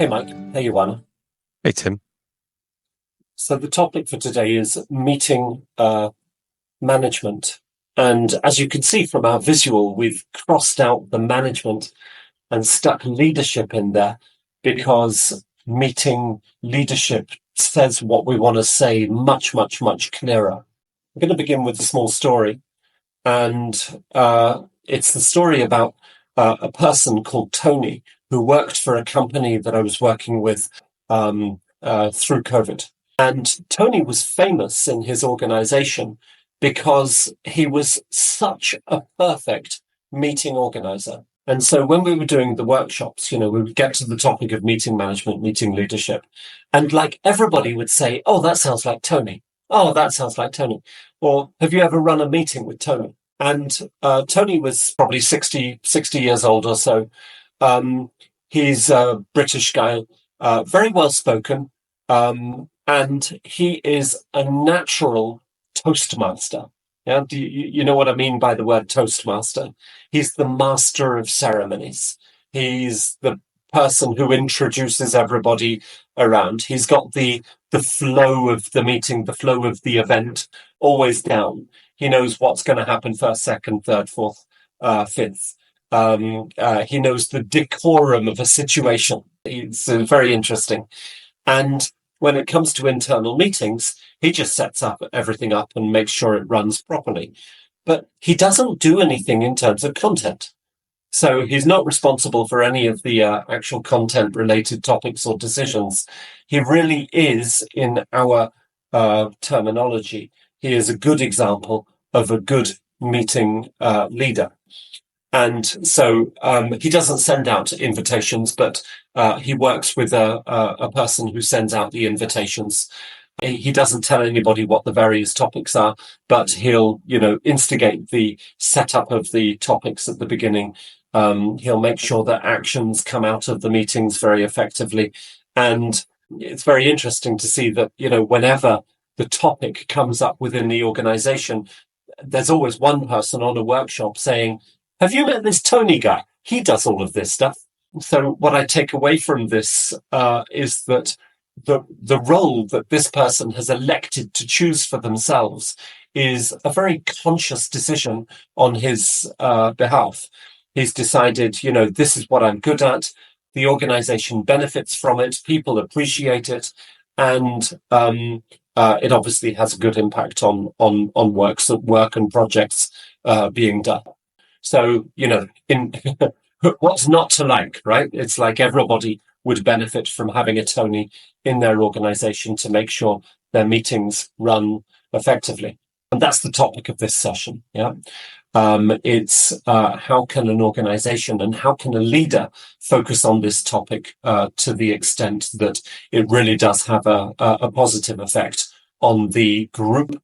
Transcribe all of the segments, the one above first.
Hey, Mike. Hey, Ioana. Hey, Tim. So the topic for today is meeting management. And as you can see from our visual, we've crossed out the management and stuck leadership in there because meeting leadership says what we want to say much, much, much clearer. I'm going to begin with a small story. And it's the story about a person called Tony who worked for a company that I was working with through COVID. And Tony was famous in his organization because he was such a perfect meeting organizer. And so when we were doing the workshops, we would get to the topic of meeting management, meeting leadership. And like everybody would say, oh, that sounds like Tony. Oh, that sounds like Tony. Or have you ever run a meeting with Tony? And Tony was probably 60 years old or so. He's a British guy, very well spoken. And he is a natural Toastmaster. Yeah, do you know what I mean by the word Toastmaster? He's the master of ceremonies. He's the person who introduces everybody around. He's got the flow of the meeting, the flow of the event always down. He knows what's going to happen first, second, third, fourth, fifth. He knows the decorum of a situation. It's very interesting. And when it comes to internal meetings, he just sets everything up and makes sure it runs properly. But he doesn't do anything in terms of content. So he's not responsible for any of the actual content related topics or decisions. He really is, in our terminology, he is a good example of a good meeting leader. And so he doesn't send out invitations, but he works with a person who sends out the invitations. He doesn't tell anybody what the various topics are, but he'll, instigate the setup of the topics at the beginning. He'll make sure that actions come out of the meetings very effectively. And it's very interesting to see that, whenever the topic comes up within the organization, there's always one person on a workshop saying, have you met this Tony guy? He does all of this stuff. So what I take away from this is that the role that this person has elected to choose for themselves is a very conscious decision on his behalf. He's decided, this is what I'm good at. The organization benefits from it. People appreciate it. And it obviously has a good impact on work and projects being done. So, in what's not to like, right? It's like everybody would benefit from having a Tony in their organization to make sure their meetings run effectively. And that's the topic of this session. Yeah. It's how can an organization and how can a leader focus on this topic to the extent that it really does have a positive effect on the group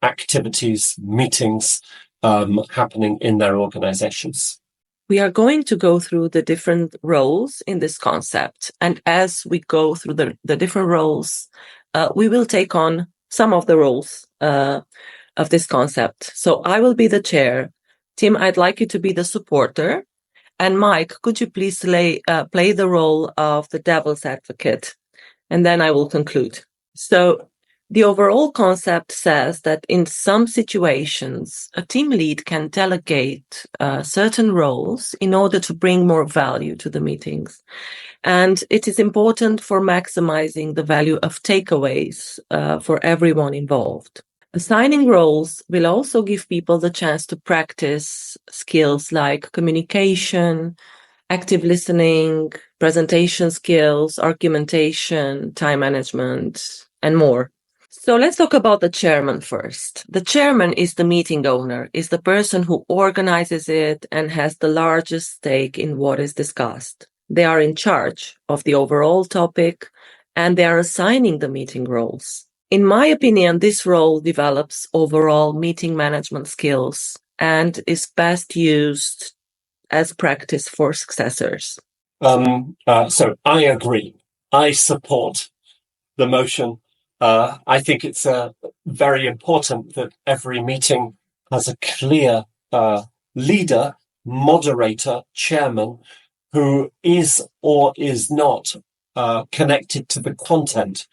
activities, meetings happening in their organizations. We are going to go through the different roles in this concept. And as we go through the different roles, we will take on some of the roles of this concept. So I will be the chair. Tim, I'd like you to be the supporter. And Mike, could you please play the role of the devil's advocate? And then I will conclude. So the overall concept says that in some situations, a team lead can delegate certain roles in order to bring more value to the meetings. And it is important for maximizing the value of takeaways for everyone involved. Assigning roles will also give people the chance to practice skills like communication, active listening, presentation skills, argumentation, time management, and more. So let's talk about the chairman first. The chairman is the meeting owner, is the person who organizes it and has the largest stake in what is discussed. They are in charge of the overall topic and they are assigning the meeting roles. In my opinion, this role develops overall meeting management skills and is best used as practice for successors. So I agree. I support the motion. I think it's very important that every meeting has a clear leader, moderator, chairman, who is or is not connected to the content.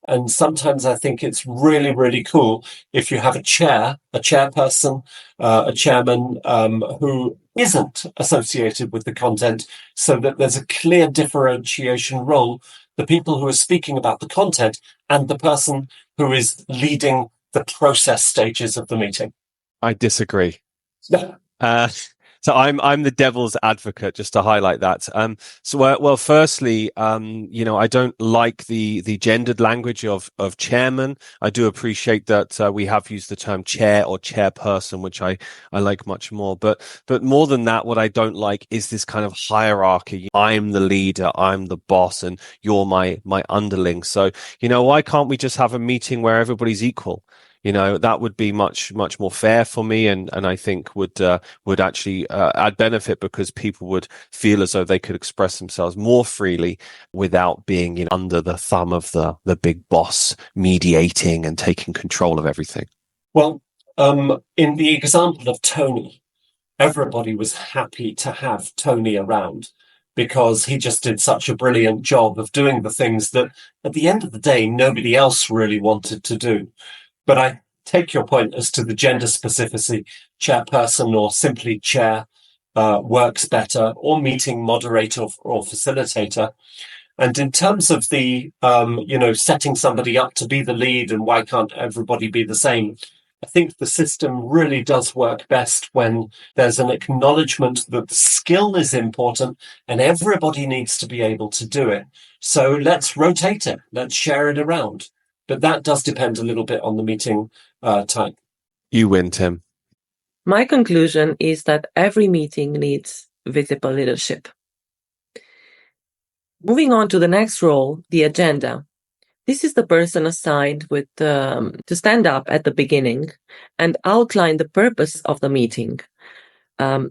And sometimes I think it's really, really cool if you have a chairperson, a chairman who isn't associated with the content, so that there's a clear differentiation role, the people who are speaking about the content and the person who is leading the process stages of the meeting. I disagree. Yeah. So I'm the devil's advocate, just to highlight that. Well, firstly, I don't like the gendered language of chairman. I do appreciate that we have used the term chair or chairperson, which I like much more. But more than that, what I don't like is this kind of hierarchy. I'm the leader, I'm the boss, and you're my underling. So, why can't we just have a meeting where everybody's equal? That would be much more fair for me, and I think would actually add benefit, because people would feel as though they could express themselves more freely without being under the thumb of the big boss mediating and taking control of everything. Well, in the example of Tony, everybody was happy to have Tony around, because he just did such a brilliant job of doing the things that at the end of the day nobody else really wanted to do. But I take your point as to the gender specificity. Chairperson or simply chair works better, or meeting moderator or facilitator. And in terms of the, setting somebody up to be the lead and why can't everybody be the same, I think the system really does work best when there's an acknowledgement that the skill is important and everybody needs to be able to do it. So let's rotate it. Let's share it around. But that does depend a little bit on the meeting type. You win, Tim. My conclusion is that every meeting needs visible leadership. Moving on to the next role, the agenda. This is the person assigned to stand up at the beginning and outline the purpose of the meeting.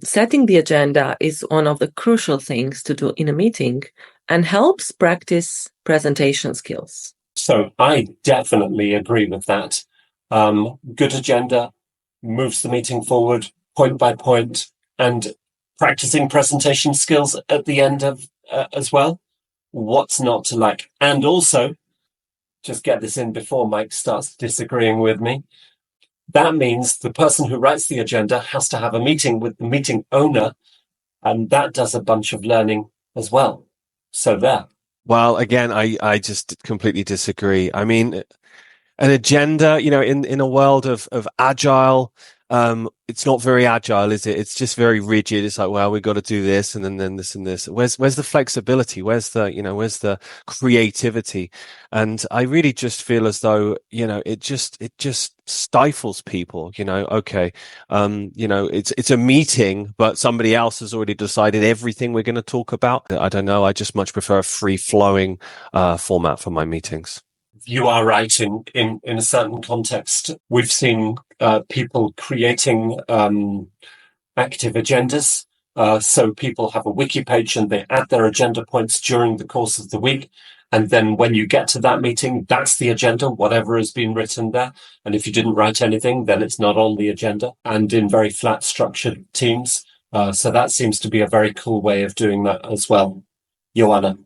Setting the agenda is one of the crucial things to do in a meeting and helps practice presentation skills. So I definitely agree with that. Good agenda moves the meeting forward point by point, and practicing presentation skills at the end of as well. What's not to like? And also, just get this in before Mike starts disagreeing with me, that means the person who writes the agenda has to have a meeting with the meeting owner, and that does a bunch of learning as well. So there. Well, again, I just completely disagree. I mean, an agenda, in a world of agile, it's not very agile, is it? It's just very rigid. It's like, well, we've got to do this and then this and this. Where's the flexibility? Where's the creativity? And I really just feel as though, it just stifles people, okay. It's a meeting, but somebody else has already decided everything we're going to talk about. I don't know. I just much prefer a free flowing format for my meetings. You are right. In a certain context, we've seen people creating active agendas. So people have a wiki page and they add their agenda points during the course of the week. And then when you get to that meeting, that's the agenda, whatever has been written there. And if you didn't write anything, then it's not on the agenda, and in very flat structured teams. So that seems to be a very cool way of doing that as well. Joanna,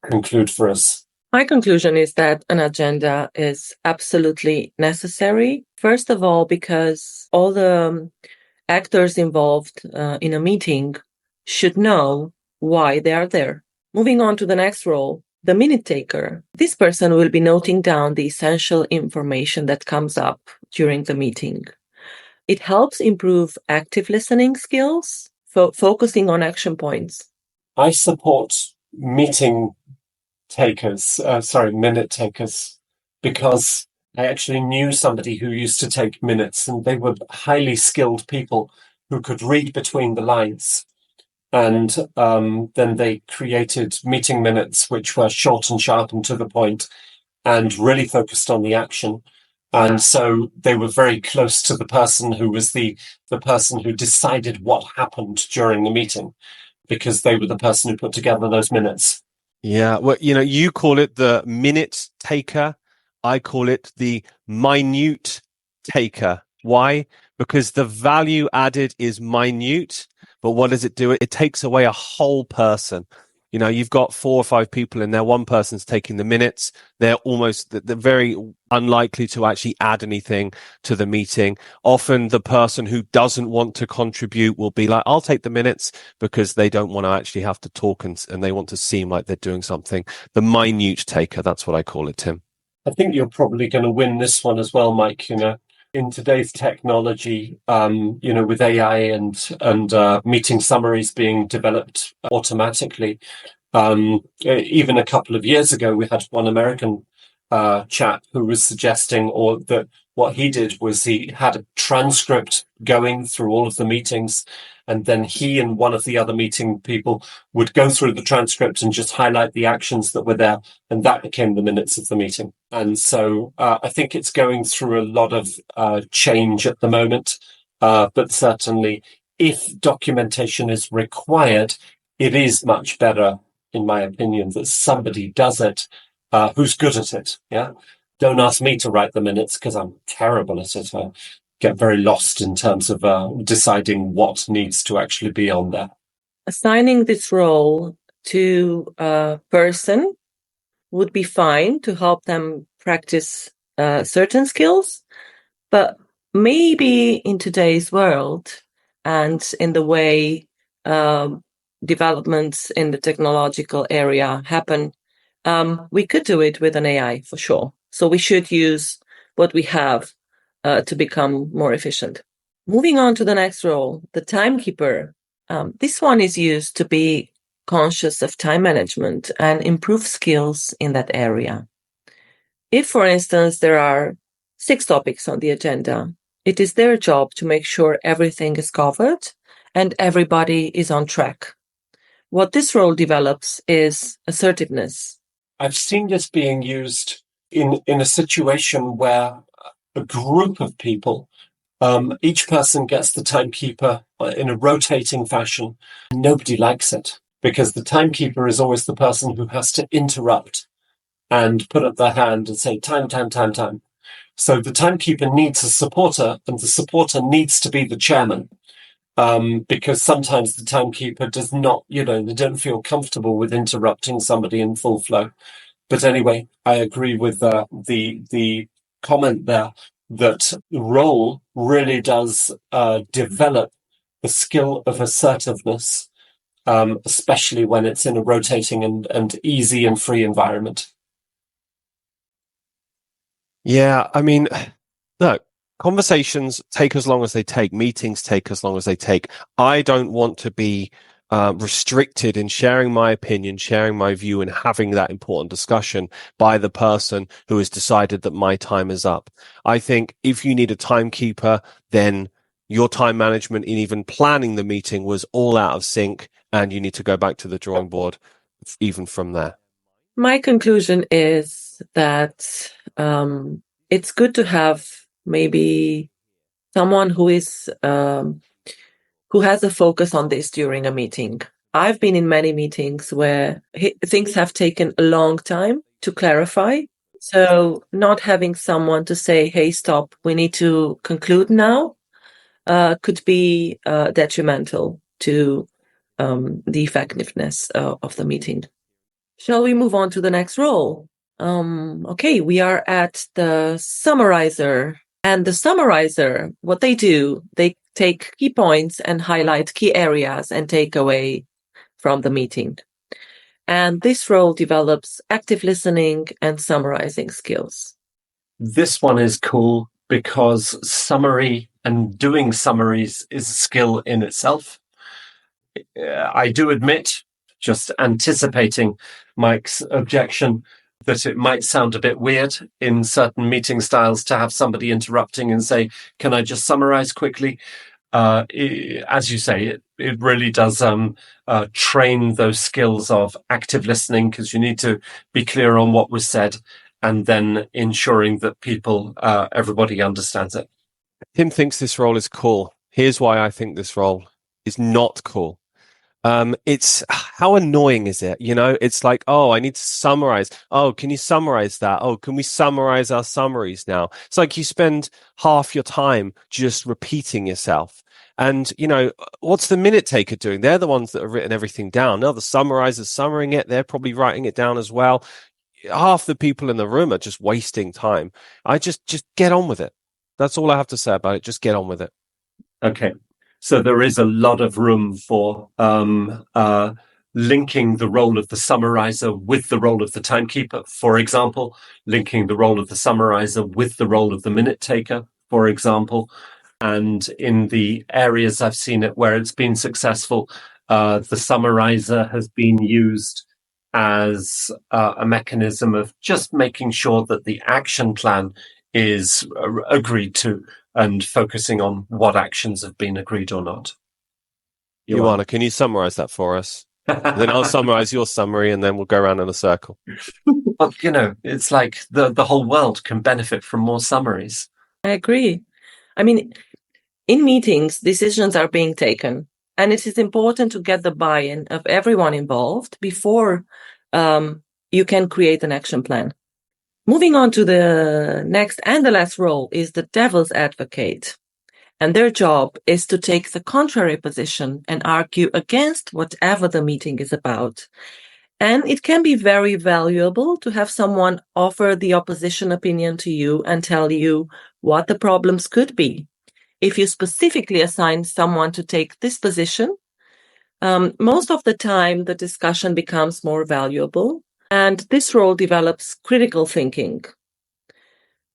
conclude for us. My conclusion is that an agenda is absolutely necessary. First of all, because all the actors involved in a meeting should know why they are there. Moving on to the next role, the minute taker. This person will be noting down the essential information that comes up during the meeting. It helps improve active listening skills, focusing on action points. I support minute takers, because I actually knew somebody who used to take minutes, and they were highly skilled people who could read between the lines. And then they created meeting minutes, which were short and sharp and to the point, and really focused on the action. And so they were very close to the person who was the person who decided what happened during the meeting, because they were the person who put together those minutes. Yeah, well, you call it the minute taker. I call it the minute taker. Why? Because the value added is minute, but what does it do? It takes away a whole person. You know, you've got 4 or 5 people in there. One person's taking the minutes. They're very unlikely to actually add anything to the meeting. Often the person who doesn't want to contribute will be like, I'll take the minutes, because they don't want to actually have to talk and they want to seem like they're doing something. The minute taker, that's what I call it, Tim. I think you're probably going to win this one as well, Mike. You know, in today's technology, you know, with AI and meeting summaries being developed automatically, even a couple of years ago, we had one American chap who was suggesting, or that what he did was he had a transcript going through all of the meetings, and then he and one of the other meeting people would go through the transcript and just highlight the actions that were there, and that became the minutes of the meeting. And so I think it's going through a lot of change at the moment, but certainly if documentation is required, it is much better, in my opinion, that somebody does it who's good at it. Yeah. Don't ask me to write the minutes, because I'm terrible at it. I get very lost in terms of deciding what needs to actually be on there. Assigning this role to a person would be fine to help them practice certain skills, but maybe in today's world and in the way developments in the technological area happen, we could do it with an AI for sure. So we should use what we have to become more efficient. Moving on to the next role, the timekeeper. This one is used to be conscious of time management and improve skills in that area. If, for instance, there are 6 topics on the agenda, it is their job to make sure everything is covered and everybody is on track. What this role develops is assertiveness. I've seen this being used in a situation where a group of people, each person gets the timekeeper in a rotating fashion. Nobody likes it, because the timekeeper is always the person who has to interrupt and put up their hand and say, time, time, time, time. So the timekeeper needs a supporter, and the supporter needs to be the chairman, because sometimes the timekeeper does not, you know, they don't feel comfortable with interrupting somebody in full flow. But anyway, I agree with the comment there that the role really does develop the skill of assertiveness, especially when it's in a rotating and easy and free environment. Yeah, I mean, look, conversations take as long as they take. Meetings take as long as they take. I don't want to be restricted in sharing my opinion, sharing my view, and having that important discussion by the person who has decided that my time is up. I think if you need a timekeeper, then your time management in even planning the meeting was all out of sync, and you need to go back to the drawing board even from there. My conclusion is that it's good to have maybe someone who is who has a focus on this during a meeting. I've been in many meetings where things have taken a long time to clarify. So not having someone to say, hey, stop, we need to conclude now, could be detrimental to the effectiveness of the meeting. Shall we move on to the next role? Okay, we are at the summarizer. And the summarizer, what they do, they take key points and highlight key areas and take away from the meeting. And this role develops active listening and summarizing skills. This one is cool because summary and doing summaries is a skill in itself. I do admit, just anticipating Mike's objection, that it might sound a bit weird in certain meeting styles to have somebody interrupting and say, can I just summarize quickly? As you say, it really does train those skills of active listening, because you need to be clear on what was said and then ensuring that everybody understands it. Tim thinks this role is cool. Here's why I think this role is not cool. It's how annoying is it? You know, it's like, oh, I need to summarize. Oh, can you summarize that? Oh, can we summarize our summaries now? It's like you spend half your time just repeating yourself. And, what's the minute taker doing? They're the ones that have written everything down. Now the summarizers summarizing it, they're probably writing it down as well. Half the people in the room are just wasting time. I just get on with it. That's all I have to say about it. Just get on with it. Okay. So there is a lot of room for linking the role of the summarizer with the role of the timekeeper, for example, linking the role of the summarizer with the role of the minute taker, for example. And in the areas I've seen it where it's been successful, the summarizer has been used as a mechanism of just making sure that the action plan is agreed to and focusing on what actions have been agreed or not. Ioana, can you summarize that for us? Then I'll summarize your summary and then we'll go around in a circle. Well, it's like the whole world can benefit from more summaries. I agree. I mean, in meetings, decisions are being taken, and it is important to get the buy-in of everyone involved before you can create an action plan. Moving on to the next and the last role is the devil's advocate. And their job is to take the contrary position and argue against whatever the meeting is about. And it can be very valuable to have someone offer the opposition opinion to you and tell you what the problems could be. If you specifically assign someone to take this position, most of the time the discussion becomes more valuable, and this role develops critical thinking.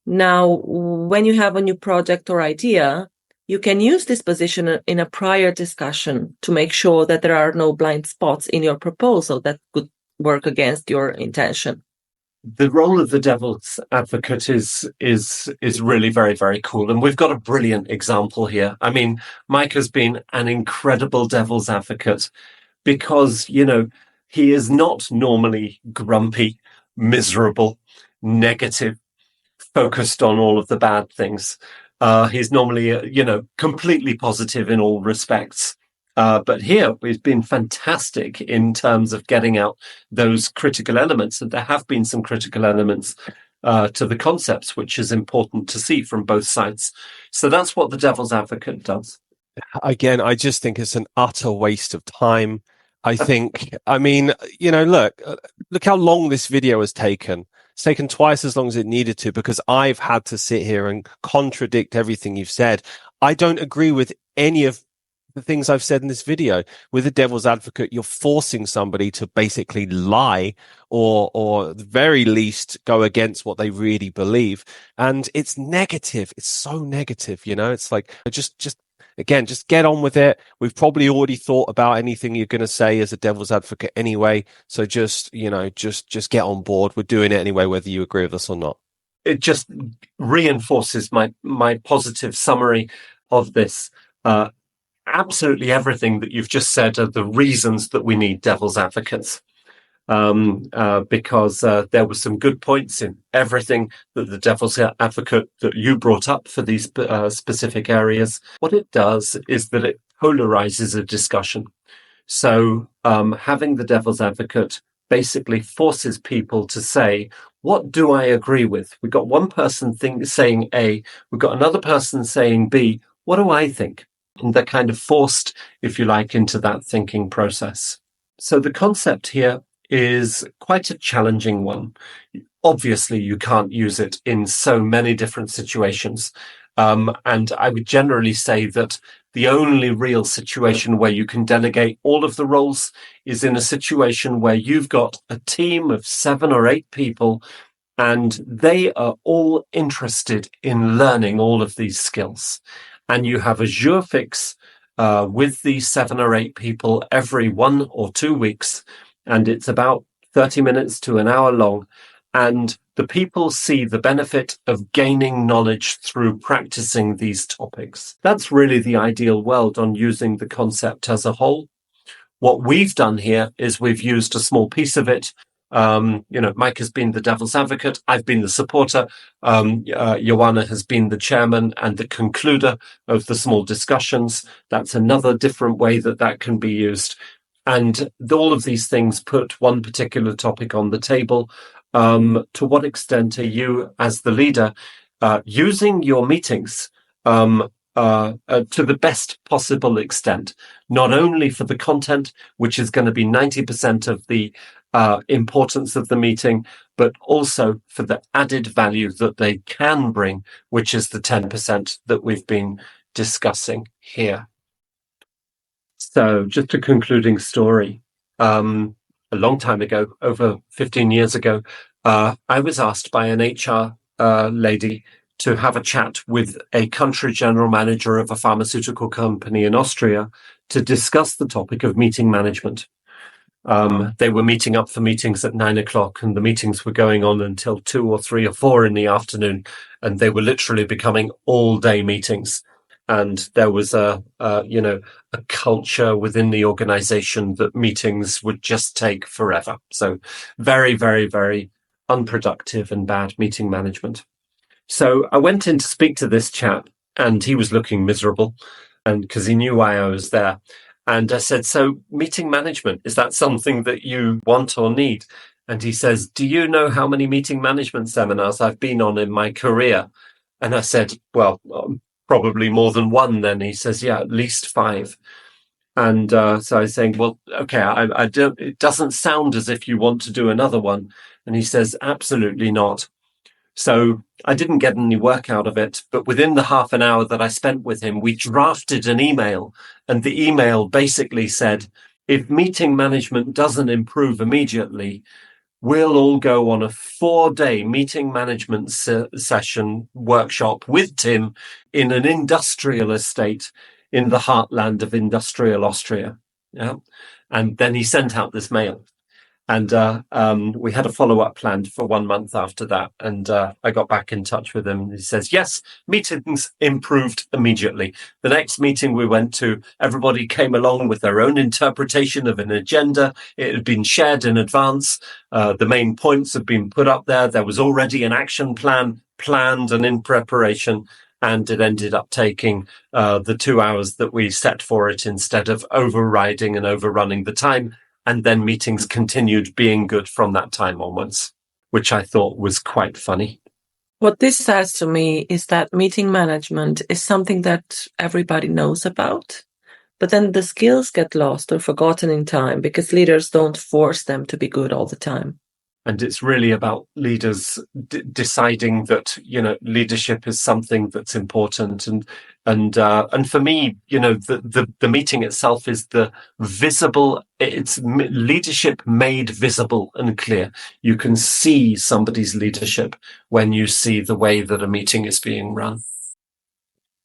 Now, when you have a new project or idea, you can use this position in a prior discussion to make sure that there are no blind spots in your proposal that could work against your intention. The role of the devil's advocate is really very, very cool. And we've got a brilliant example here. I mean, Mike has been an incredible devil's advocate because, he is not normally grumpy, miserable, negative, focused on all of the bad things. He's normally, completely positive in all respects. But here we've been fantastic in terms of getting out those critical elements. And there have been some critical elements to the concepts, which is important to see from both sides. So that's what the devil's advocate does. Again, I just think it's an utter waste of time. I think, look how long this video has taken. It's taken twice as long as it needed to because I've had to sit here and contradict everything you've said. I don't agree with any of the things I've said in this video. With the devil's advocate, you're forcing somebody to basically lie or at the very least go against what they really believe. And it's negative. It's so negative, It's like, just get on with it. We've probably already thought about anything you're going to say as a devil's advocate anyway. So just get on board. We're doing it anyway, whether you agree with us or not. It just reinforces my positive summary of this. Absolutely everything that you've just said are the reasons that we need devil's advocates. Because there were some good points in everything that the devil's advocate that you brought up for these specific areas. What it does is that it polarizes a discussion. So having the devil's advocate basically forces people to say, what do I agree with? We've got one person saying A, we've got another person saying B. What do I think? And they're kind of forced, if you like, into that thinking process. So the concept here is quite a challenging one. Obviously, you can't use it in so many different situations. And I would generally say that the only real situation where you can delegate all of the roles is in a situation where you've got a team of 7 or 8 people and they are all interested in learning all of these skills. And you have a jour fixe with these 7 or 8 people every 1 or 2 weeks. And it's about 30 minutes to an hour long. And the people see the benefit of gaining knowledge through practicing these topics. That's really the ideal world on using the concept as a whole. What we've done here is we've used a small piece of it. Mike has been the devil's advocate. I've been the supporter. Ioana has been the chairman and the concluder of the small discussions. That's another different way that can be used. And all of these things put one particular topic on the table. To what extent are you, as the leader, using your meetings to the best possible extent, not only for the content, which is going to be 90% of the importance of the meeting, but also for the added value that they can bring, which is the 10% that we've been discussing here. So just a concluding story. A long time ago, over 15 years ago, I was asked by an HR lady to have a chat with a country general manager of a pharmaceutical company in Austria to discuss the topic of meeting management. They were meeting up for meetings at 9 o'clock, and the meetings were going on until 2 or 3 or 4 in the afternoon, and they were literally becoming all-day meetings. And there was a culture within the organization that meetings would just take forever. So very, very, very unproductive and bad meeting management. So I went in to speak to this chap, and he was looking miserable, and because he knew why I was there. And I said, so meeting management, is that something that you want or need? And he says, do you know how many meeting management seminars I've been on in my career? And I said, well, probably more than one then. He says, yeah, at least 5. And so I was saying, well, okay, I don't, it doesn't sound as if you want to do another one. And he says, absolutely not. So I didn't get any work out of it, but within the half an hour that I spent with him, we drafted an email, and the email basically said, if meeting management doesn't improve immediately, we'll all go on a 4-day meeting management session workshop with Tim in an industrial estate in the heartland of industrial Austria. Yeah. And then he sent out this mail. And we had a follow-up planned for 1 month after that. And I got back in touch with him. He says, yes, meetings improved immediately. The next meeting we went to, everybody came along with their own interpretation of an agenda. It had been shared in advance. The main points had been put up there. There was already an action plan planned and in preparation. And it ended up taking the 2 hours that we set for it instead of overriding and overrunning the time. And then meetings continued being good from that time onwards, which I thought was quite funny. What this says to me is that meeting management is something that everybody knows about, but then the skills get lost or forgotten in time because leaders don't force them to be good all the time. And it's really about leaders deciding that, leadership is something that's important. And for me, the meeting itself is the visible, it's leadership made visible and clear. You can see somebody's leadership when you see the way that a meeting is being run.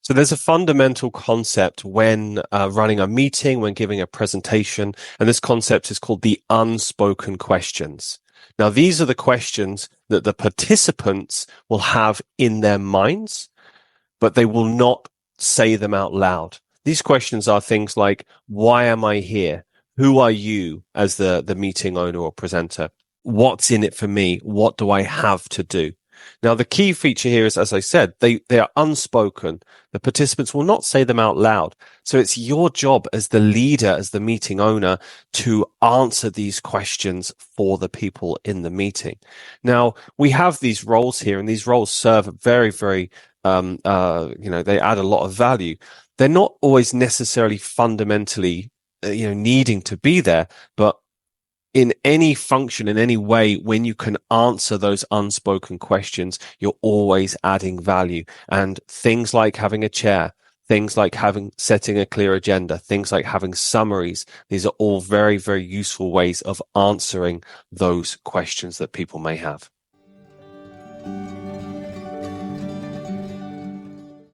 So there's a fundamental concept when running a meeting, when giving a presentation, and this concept is called the unspoken questions. Now, these are the questions that the participants will have in their minds, but they will not say them out loud. These questions are things like, why am I here? Who are you as the meeting owner or presenter? What's in it for me? What do I have to do? Now, the key feature here is, as I said, they are unspoken. The participants will not say them out loud. So it's your job as the leader, as the meeting owner, to answer these questions for the people in the meeting. Now, we have these roles here, and these roles serve very, very, they add a lot of value. They're not always necessarily fundamentally, needing to be there, but in any function, in any way, when you can answer those unspoken questions, you're always adding value. And things like having a chair, things like setting a clear agenda, things like having summaries, these are all very, very useful ways of answering those questions that people may have.